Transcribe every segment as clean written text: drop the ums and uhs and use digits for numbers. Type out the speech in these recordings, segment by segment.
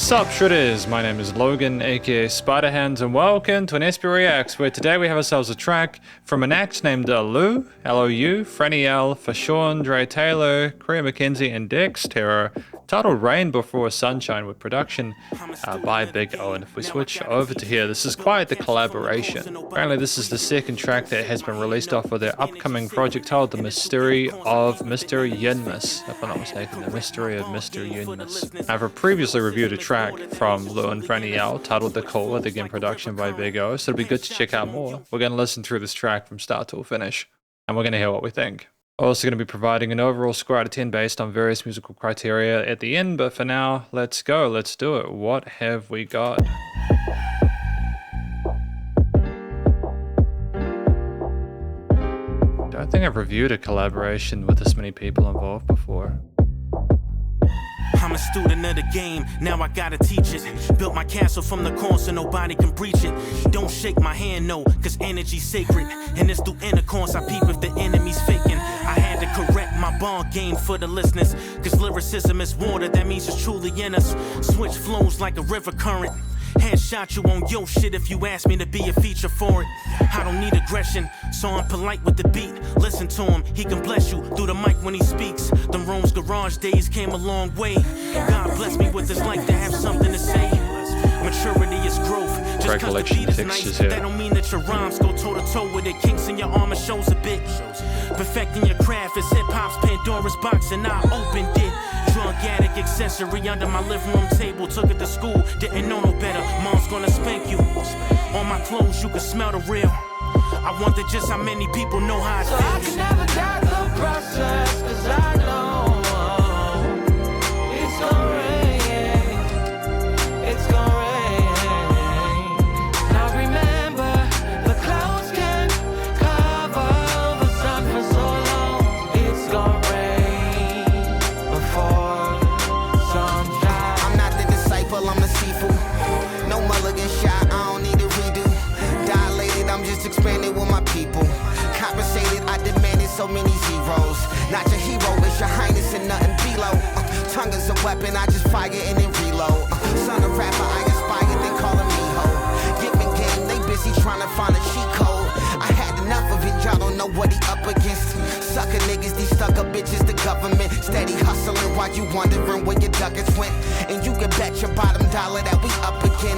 Sup Shredders, my name is Logan aka Spiderhands and welcome to an SP Reacts where today we have ourselves a track from an act named L.O.U, L.O.U, FrannieEL, Fashawn, DrayTaylor, KriaMckenzie and Decksterror, titled Rain Before Sunshine with production by Big O. And if we switch over to here, this is quite the collaboration. Apparently this is the second track that has been released off of their upcoming project titled The Mystery of Mr. Yunmas. If I'm not mistaken, The Mystery of Mr. Yunmas. I've previously reviewed a track from L.O.U and FrannieEL titled The Call, with again production by Big O, so it'll be good to check out more. We're going to listen through this track from start to finish, and we're going to hear what we think. Also going to be providing an overall score out of 10 based on various musical criteria at the end, but for now, let's go, let's do it. What have we got? Don't think I've reviewed a collaboration with this many people involved before. I'm a student of the game, now I gotta teach it. Built my castle from the corn so nobody can breach it. Don't shake my hand, no, cause energy's sacred. And it's through intercourse I peep if the enemy's faking. I had to correct my bond game for the listeners, cause lyricism is water, that means it's truly in us. Switch flows like a river current. Headshot you on your shit if you ask me to be a feature for it. I don't need aggression, so I'm polite with the beat. Listen to him, he can bless you through the mic when he speaks. The Rome's garage days came a long way. God bless me with this life to have something to say. Maturity is growth. Just cause the beat is nice, that don't mean that your rhymes go toe to toe with it. Kinks in your armor shows a bit. Perfecting your craft is hip-hop's Pandora's box and I opened it. Drug addict accessory under my living room table. Took it to school, didn't know no better. Mom's gonna spank you. On my clothes you can smell the real. I wonder just how many people know how it feels. So I can never doubt the process, cause I know it's gonna rain. It's gonna rain. Now remember, the clouds can cover the sun for so long. It's gonna rain before sunshine. I'm not the disciple, I'm the seafood. No mulligan shot, I don't need a redo. Dilated, I'm just expanding with my people. Compensated, I demanded so many zeros. Not your hero, it's your highness and nothing below. Tongue is a weapon, I just fire and then reload. Son of rapper, I inspired, they calling me ho. Giving game, they busy trying to find a cheat code. I had enough of it, y'all don't know what he up against. Sucker niggas, these stuck-up bitches, the government. Steady hustling while you wondering where your ducats went. And you can bet your bottom dollar that we up again.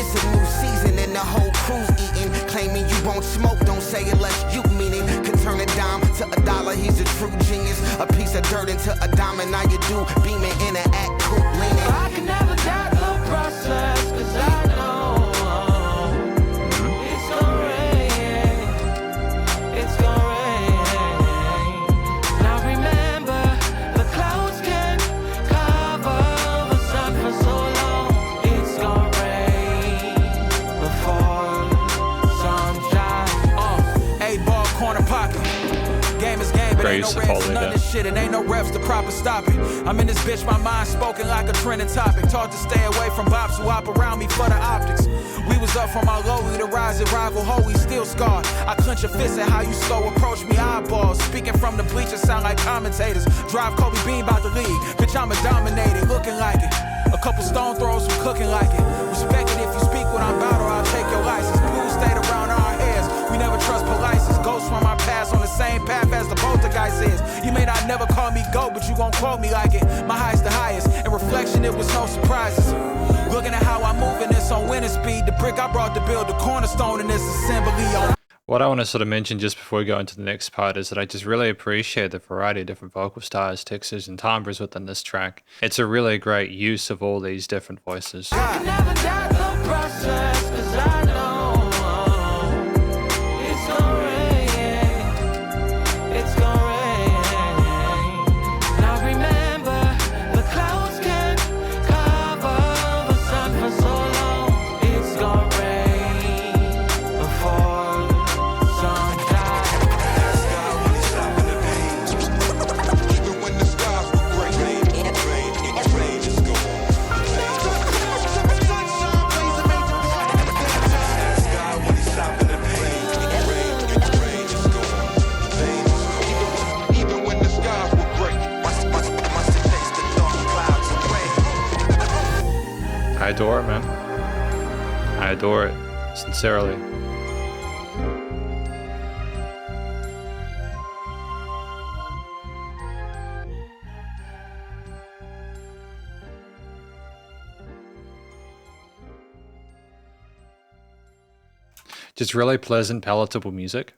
It's a new season and the whole crew's eating. Claiming you won't smoke, don't say it unless you mean it. Can turn a dime to a dollar, he's a true genius. A piece of dirt into a diamond, now you do. Beaming in an act, cool, leaning. I can never doubt the process, cause I know it's gonna rain. It's gonna rain. Now remember, the clouds can cover the sun for so long. It's gonna rain before sunshine. 8-ball corner pocket. Game is game, but ain't no refs and none of this shit, and ain't no reps to proper stop it. I'm in this bitch, my mind spoken like a trending topic. Taught to stay away from bops who hop around me for the optics. We was up from our lowly to rise at rival ho, we still scarred. I clench your fist at how you slow approach me eyeballs. Speaking from the bleachers sound like commentators. Drive Kobe Bean by the league, bitch I'm a dominator, looking like it. A couple stone throws from cooking like it. Respect it if you speak when I'm about or I'll take your license. Blue stayed around our hairs, we never trust polices. Ghosts from our past on the same path as the poltergeist is. You may not never call me GOAT, but you gon' quote me like it. My high's the highest, in reflection it was no surprises. Looking at how I move in this on winning speed. The brick I brought to build the cornerstone in this assembly on. What I want to sort of mention just before we go into the next part is that I just really appreciate the variety of different vocal styles, textures, and timbres within this track. It's a really great use of all these different voices. I can never doubt the process, cause I know it's gonna rain. It's gonna rain. Now remember, the clouds can cover the sun for so long. It's gonna rain before sunshine. Even when the skies were gray, rain is gone. I adore it, man. I adore it, sincerely. Just really pleasant, palatable music.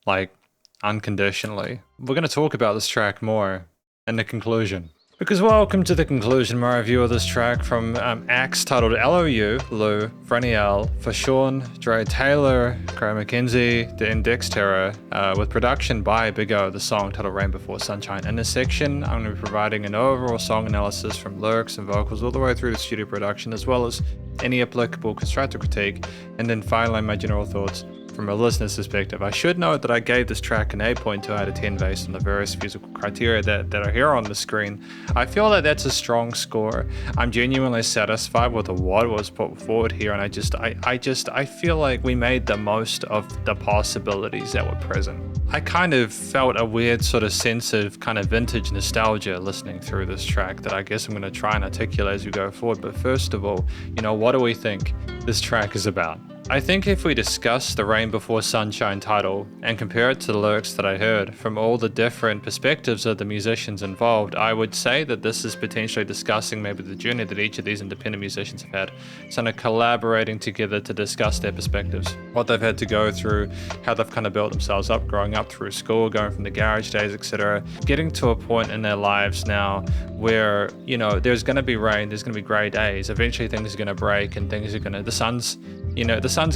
Like, unconditionally. We're going to talk about this track more in the conclusion. Because welcome to the conclusion, my review of this track from acts titled L.O.U, L.O.U, FrannieEL, Fashawn, DrayTaylor, KriaMckenzie, and Decksterror, with production by Big O, the song titled Rain Before Sunshine. In this section, I'm going to be providing an overall song analysis from lyrics and vocals all the way through the studio production, as well as any applicable constructive critique, and then finally my general thoughts from a listener's perspective. I should note that I gave this track an 8.2 out of 10 based on the various musical criteria that are here on the screen. I feel that that's a strong score. I'm genuinely satisfied with what was put forward here, and I feel like we made the most of the possibilities that were present. I kind of felt a weird sort of sense of kind of vintage nostalgia listening through this track that I guess I'm going to try and articulate as we go forward. But first of all, you know, what do we think this track is about? I think if we discuss the Rain Before Sunshine title and compare it to the lyrics that I heard from all the different perspectives of the musicians involved, I would say that this is potentially discussing maybe the journey that each of these independent musicians have had, kind of collaborating together to discuss their perspectives, what they've had to go through, how they've kind of built themselves up, growing up through school, going from the garage days, etc., getting to a point in their lives now where, you know, there's going to be rain, there's going to be grey days, eventually things are going to break and things are going to, the sun's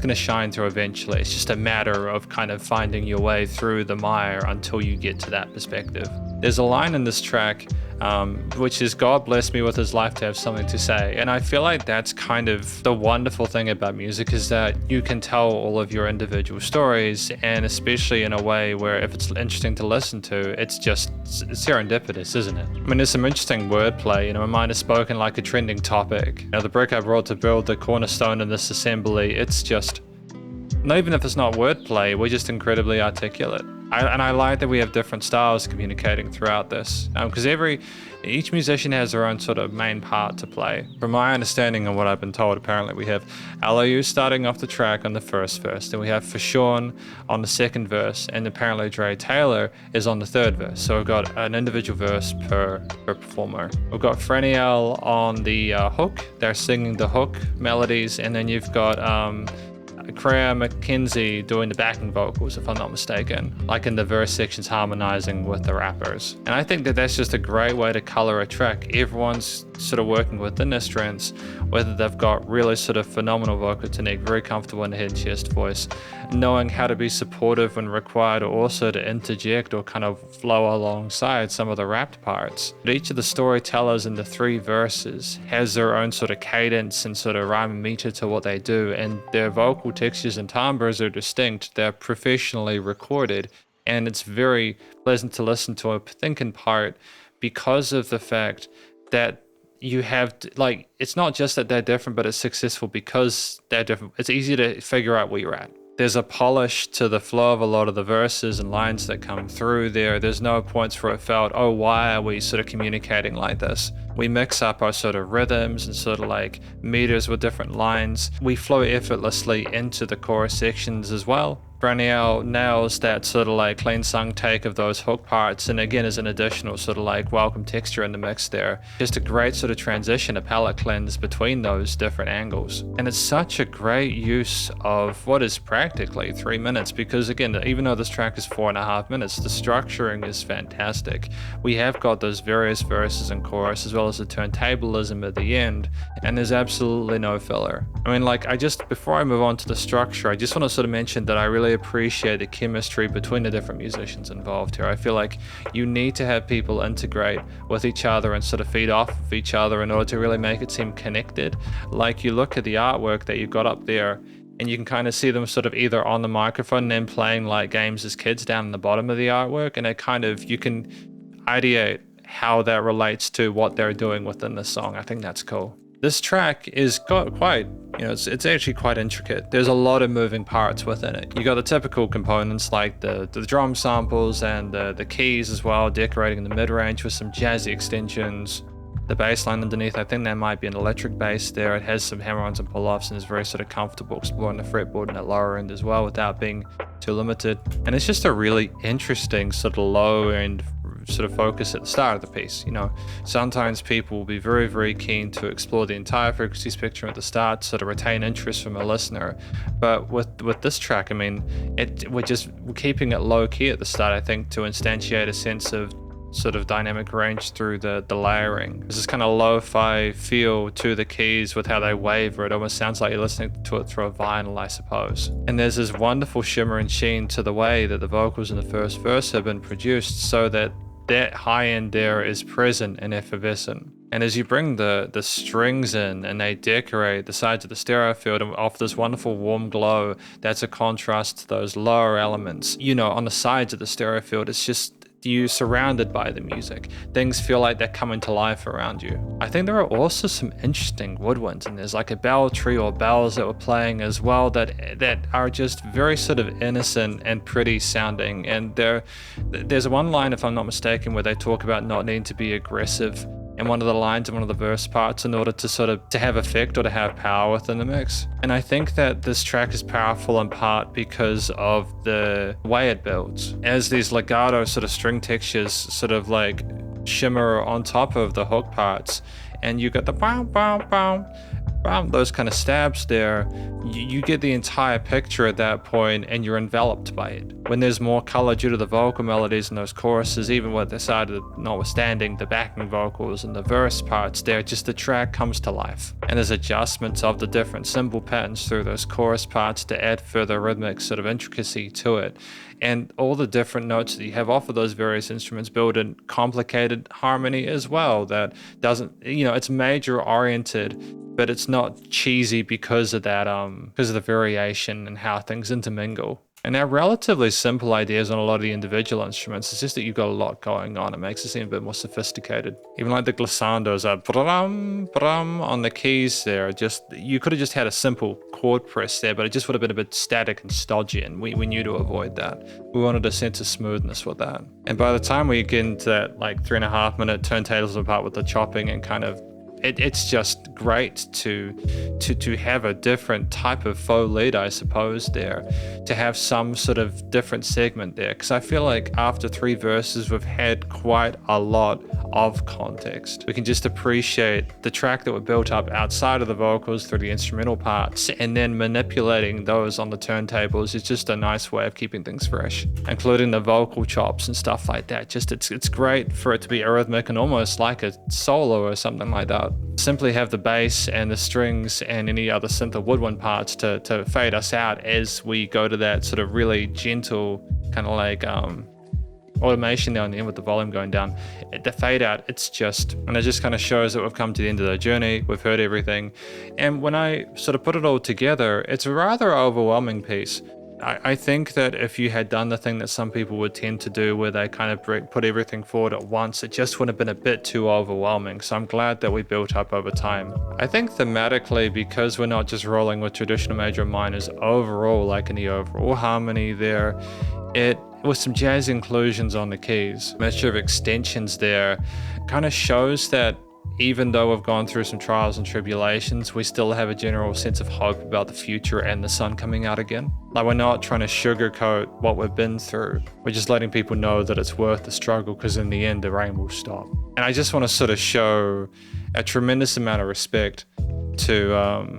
going to shine through eventually. It's just a matter of kind of finding your way through the mire until you get to that perspective. There's a line in this track which is, God bless me with his life to have something to say. And I feel like that's kind of the wonderful thing about music, is that you can tell all of your individual stories, and especially in a way where if it's interesting to listen to, it's serendipitous, isn't it? I mean, there's some interesting wordplay. You know, my mind is spoken like a trending topic. You know, the brick I brought to build the cornerstone in this assembly, it's just, not even if it's not wordplay, we're just incredibly articulate. And I like that we have different styles communicating throughout this, because each musician has their own sort of main part to play. From my understanding and what I've been told, apparently we have L.O.U starting off the track on the first verse, then we have Fashawn on the second verse, and apparently DrayTaylor is on the third verse. So we've got an individual verse per performer. We've got FrannieEL on the hook, they're singing the hook melodies, and then you've got KriaMckenzie doing the backing vocals, if I'm not mistaken, like in the verse sections harmonizing with the rappers. And I think that that's just a great way to color a track. Everyone's sort of working within their strengths, whether they've got really sort of phenomenal vocal technique, very comfortable in the head and chest voice, knowing how to be supportive when required, or also to interject or kind of flow alongside some of the rapped parts. But each of the storytellers in the three verses has their own sort of cadence and sort of rhyme and meter to what they do, and their vocal textures and timbres are distinct. They're professionally recorded, and it's very pleasant to listen to, I think in part because of the fact that you have, like, it's not just that they're different, but it's successful because they're different. It's easy to figure out where you're at. There's a polish to the flow of a lot of the verses and lines that come through there. There's no points where it felt, oh, why are we sort of communicating like this? We mix up our sort of rhythms and sort of like meters with different lines. We flow effortlessly into the chorus sections as well. FrannieEL nails that sort of like clean sung take of those hook parts, and again is an additional sort of like welcome texture in the mix there. Just a great sort of transition, a palette cleanse between those different angles. And it's such a great use of what is practically 3 minutes, because again, even though this track is 4.5 minutes, the structuring is fantastic. We have got those various verses and chorus, as well as the turntablism at the end, and there's absolutely no filler. I mean, like, before I move on to the structure, I just want to sort of mention that I really appreciate the chemistry between the different musicians involved here. I feel like you need to have people integrate with each other and sort of feed off of each other in order to really make it seem connected. Like, you look at the artwork that you've got up there, and you can kind of see them sort of either on the microphone and then playing like games as kids down in the bottom of the artwork, and it kind of, you can ideate how that relates to what they're doing within the song. I think that's cool. This track is quite, you know, it's actually quite intricate. There's a lot of moving parts within it. You got the typical components like the drum samples and the keys as well, decorating the mid-range with some jazzy extensions. the bass line underneath. I think that might be an electric bass there. It has some hammer-ons and pull-offs and is very sort of comfortable exploring the fretboard in that lower end as well without being too limited. And it's just a really interesting sort of low end sort of focus at the start of the piece. You know, sometimes people will be very, very keen to explore the entire frequency spectrum at the start, sort of retain interest from a listener. But with this track, I mean, we're keeping it low key at the start, I think, to instantiate a sense of sort of dynamic range through the layering. There's this kind of lo-fi feel to the keys with how they waver. It almost sounds like you're listening to it through a vinyl, I suppose. And there's this wonderful shimmer and sheen to the way that the vocals in the first verse have been produced, so that high end there is present and effervescent. And as you bring the strings in and they decorate the sides of the stereo field and offer this wonderful warm glow, that's a contrast to those lower elements. You know, on the sides of the stereo field, it's just you surrounded by the music. Things feel like they're coming to life around you. I think there are also some interesting woodwinds, and there's like a bell tree or bells that were playing as well that are just very sort of innocent and pretty sounding. And there's one line, if I'm not mistaken, where they talk about not needing to be aggressive in one of the lines in one of the verse parts in order to have effect or to have power within the mix. And I think that this track is powerful in part because of the way it builds. As these legato sort of string textures sort of like shimmer on top of the hook parts, and you got the bow, bow, bow, those kind of stabs there, you get the entire picture at that point and you're enveloped by it. When there's more color due to the vocal melodies and those choruses, even with the side of notwithstanding the backing vocals and the verse parts there, just the track comes to life. And there's adjustments of the different cymbal patterns through those chorus parts to add further rhythmic sort of intricacy to it. And all the different notes that you have off of those various instruments build in complicated harmony as well that doesn't, you know, it's major oriented, but it's not cheesy because of that, because of the variation and how things intermingle. And they're relatively simple ideas on a lot of the individual instruments. It's just that you've got a lot going on. It makes it seem a bit more sophisticated. Even like the glissandos are brum, brum on the keys there. You could have just had a simple chord press there, but it just would have been a bit static and stodgy, and we knew to avoid that. We wanted a sense of smoothness with that. And by the time we get into that like 3.5 minute turntables apart with the chopping and kind of it's just great to have a different type of faux lead, I suppose, there, to have some sort of different segment there, because I feel like after 3 verses we've had quite a lot of context. We can just appreciate the track that were built up outside of the vocals through the instrumental parts, and then manipulating those on the turntables is just a nice way of keeping things fresh, including the vocal chops and stuff like that. Just it's great for it to be rhythmic and almost like a solo or something like that. Simply have the bass and the strings and any other synth or woodwind parts to fade us out as we go to that sort of really gentle kind of like automation down the end with the volume going down. The fade out, it just kind of shows that we've come to the end of the journey. We've heard everything. And when I sort of put it all together, it's a rather overwhelming piece. I think that if you had done the thing that some people would tend to do where they kind of put everything forward at once, it just would have been a bit too overwhelming. So I'm glad that we built up over time. I think thematically, because we're not just rolling with traditional major and minors, overall, like in the overall harmony there, it with some jazz inclusions on the keys, mixture of extensions there, kind of shows that even though we've gone through some trials and tribulations, we still have a general sense of hope about the future and the sun coming out again. Like, we're not trying to sugarcoat what we've been through. We're just letting people know that it's worth the struggle, because in the end, the rain will stop. And I just want to sort of show a tremendous amount of respect to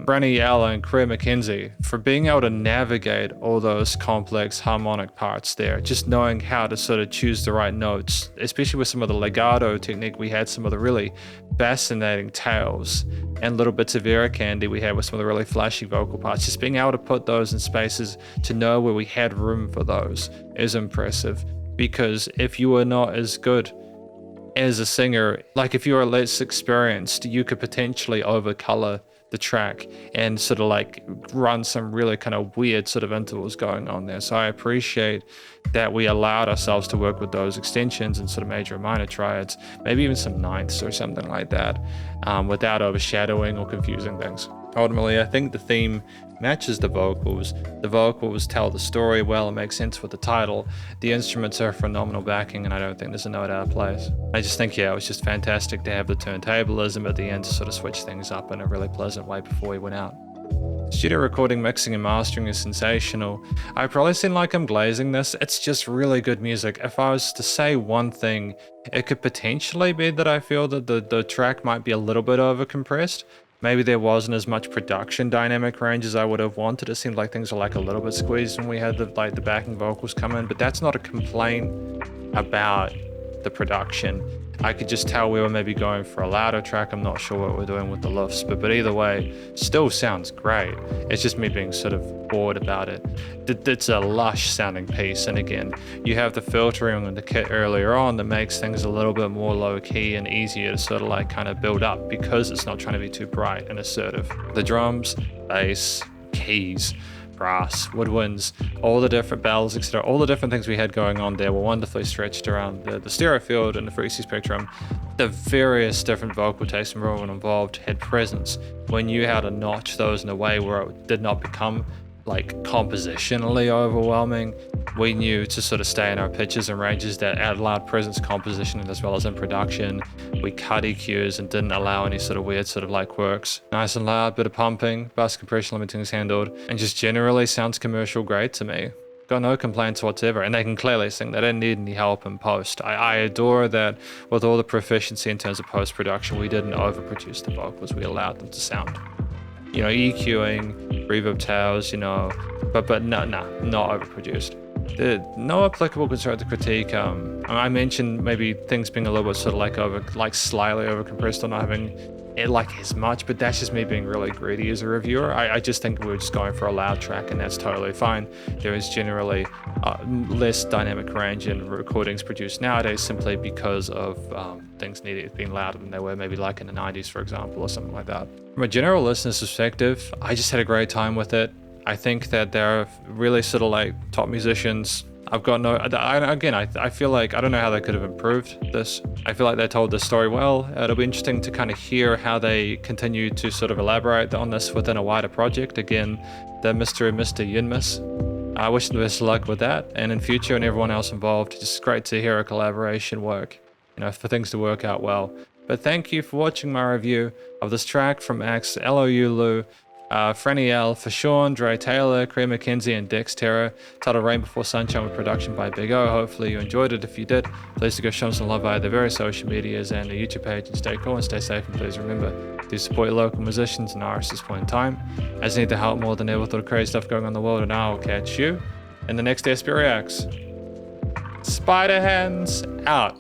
FrannieEL and KriaMckenzie for being able to navigate all those complex harmonic parts there, just knowing how to sort of choose the right notes, especially with some of the legato technique. We had some of the really fascinating tails and little bits of ear candy we had with some of the really flashy vocal parts. Just being able to put those in spaces to know where we had room for those is impressive, because if you were not as good as a singer, like if you are less experienced, you could potentially overcolor the track and sort of like run some really kind of weird sort of intervals going on there. So I appreciate that we allowed ourselves to work with those extensions and sort of major and minor triads, maybe even some ninths or something like that, without overshadowing or confusing things. Ultimately, I think the theme matches the vocals. The vocals tell the story well, it makes sense with the title. The instruments are phenomenal backing, and I don't think there's a note out of place. I just think, yeah, it was just fantastic to have the turntablism at the end to sort of switch things up in a really pleasant way before we went out. Studio recording, mixing, and mastering is sensational. I probably seem like I'm glazing this. It's just really good music. If I was to say one thing, it could potentially be that I feel that the track might be a little bit overcompressed. Maybe there wasn't as much production dynamic range as I would have wanted. It seemed like things were like a little bit squeezed when we had the backing vocals come in, but that's not a complaint about the production. I could just tell we were maybe going for a louder track. I'm not sure what we're doing with the lifts, but either way, still sounds great. It's just me being sort of bored about it. It's a lush sounding piece, and again, you have the filtering on the kit earlier on that makes things a little bit more low key and easier to sort of like kind of build up because it's not trying to be too bright and assertive. The drums, bass, keys, brass, woodwinds, all the different bells, etc. All the different things we had going on there were wonderfully stretched around the stereo field and the frequency spectrum. The various different vocal tastes from everyone involved had presence. We knew how to notch those in a way where it did not become like compositionally overwhelming. We knew to sort of stay in our pitches and ranges that allowed presence composition as well as in production. We cut EQs and didn't allow any sort of weird sort of like quirks. Nice and loud, bit of pumping, bus compression limiting is handled, and just generally sounds commercial grade to me. Got no complaints whatsoever, and they can clearly sing. They didn't need any help in post. I adore that with all the proficiency in terms of post-production, we didn't overproduce the vocals. We allowed them to sound, you know, EQing, reverb tails, you know, but not overproduced. No applicable constructive critique. I mentioned maybe things being a little bit sort of like slightly overcompressed or not having it like as much, but that's just me being really greedy as a reviewer. I just think we were just going for a loud track, and that's totally fine. There is generally less dynamic range in recordings produced nowadays simply because of things being louder than they were maybe like in the 90s, for example, or something like that. From a general listener's perspective, I just had a great time with it. I think that they're really sort of like top musicians. I've got no, I feel like, I don't know how they could have improved this. I feel like they told the story well. It'll be interesting to kind of hear how they continue to sort of elaborate on this within a wider project. Again, the Mr. and Mr. Yunmis. I wish them the best of luck with that, and in future, and everyone else involved. Just great to hear a collaboration work, you know, for things to work out well. But thank you for watching my review of this track from acts L.O.U, FrannieEL, Fashawn, DrayTaylor, KriaMckenzie, and Decksterror, titled Rain Before Sunshine with production by Big O. Hopefully you enjoyed it. If you did, please do go show them some love via the various social medias and the YouTube page, and stay cool and stay safe, and please remember to support your local musicians and artists at this point in time, as they need the help more than ever with all the crazy stuff going on in the world, and I'll catch you in the next SP Reacts. Spiderhands out.